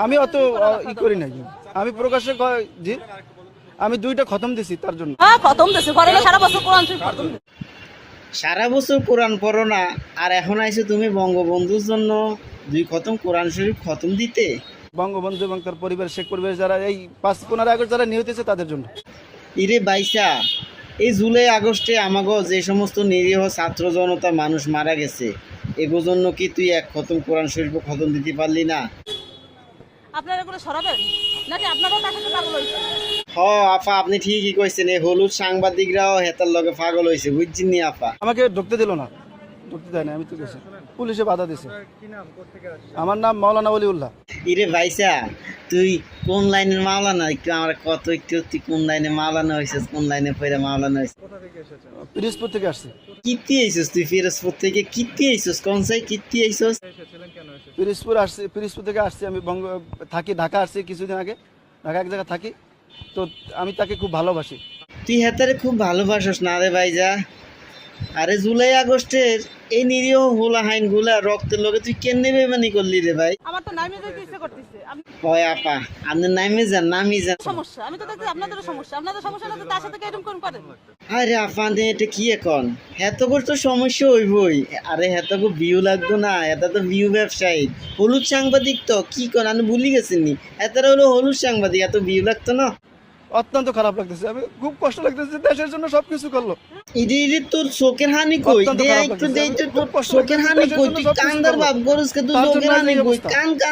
আমি অত ই করি নাই, আমি প্রকাশ্যে জি আমি 2টা খতম দিছি তার জন্য। হ্যাঁ খতম দিছি, পরে সারা বছর কোরআন শরীফ খতম। সারা বছর কোরআন পড়ো না, আর এখন আইছো তুমি বঙ্গবন্ধুর জন্য 2 খতম কোরআন শরীফ খতম দিতে। বঙ্গবন্ধু এবং তার পরিবার, শেখ পরিবার যারা এই 5-15 আগস্ট যারা নিহত হয়েছে তাদের জন্য। ইরে বাইসা, এই জুলাই আগস্টে আমাগো যে সমস্ত নিরীহ ছাত্র জনতা মানুষ মারা গেছে, এগোর জন্য কি তুই 1 খতম কোরআন শরীফ খতম দিতে পারলি না? আপনারা এগুলো সরাবেন নাকি আপনারাও তার সাথে পাগল হয়েছে? হ আপা, আপনি ঠিকই কইছেন, এই হলুদ সাংবাদিকরাও হেতার লগে পাগল হয়েছে, বুঝছেন নি আপা? আমাকে ঢুকতে দিল না, ঢুকতে দেয় না, আমি তো গেছি, পুলিশে বাধা দিছে। আমার নাম মাওলানা ওলিউল্লাহ। ইরে ভাইসা, তুই কোন লাইনের মাওলানা, একটু আমার কত একটু, তুই কোন লাইনে মাওলানা হয়েছিস, কোন লাইনে পড়ে মাওলানা হয়েছিস? পিরিজপুর থেকে আসছি। কিত্তি আইসস তুই ফিরোজপুর থেকে? কিত্তি আইসস? কোন সাই কিত্তি আইসস? পিরিজপুর থেকে আসছি, আমি থাকি ঢাকা, আসছি কিছুদিন আগে, ঢাকা এক জায়গায় থাকি, তো আমি তাকে খুব ভালোবাসি। তুই হেতারে খুব ভালোবাসস না রে ভাইজা? আরে জুলাই আগস্টের এই নিরীহ হোলা হাইন গুলা রক্তের লগে তুই কেন বেমানি করলি রে ভাই? আমার তো নামে যেতে ইচ্ছে করতেছে। আমি হয় আপা, আপনি নামে যান, নামি যান। সমস্যা, আমি তো দেখছি আপনাদেরও সমস্যা, আপনাদের সমস্যা না তো তার সাথে এরকম কোন করেন? আরে আপা দে, এটা কি এখন? এত করে তো সমস্যা হইবই। আরে এত গো ভিউ লাগতো না, এটা তো ভিউ ব্যবসায়ী, হলুদ সাংবাদিক তো কি কর, আমি ভুলি গেছেন নি, এতারা হলো হলুদ সাংবাদিক, এত ভিউ লাগতো না। অত্যন্ত খারাপ লাগতেছে, আমি খুব কষ্ট লাগতেছে, দেশের জন্য সবকিছু করলো। ইদি ইদি তোর চোখের হানি কই? অত্যন্ত দে খারাপ একটু লাগতেছে, দে, আমি তোর খুব কষ্ট চোখের লাগতেছে, হানি দেশের কই? জন্য তুই সবকিছু কান্দার করলো। বাপ গরুস কে, তোর তার জন্য চোখের আজ হানি এই কই? অবস্থা। কান কান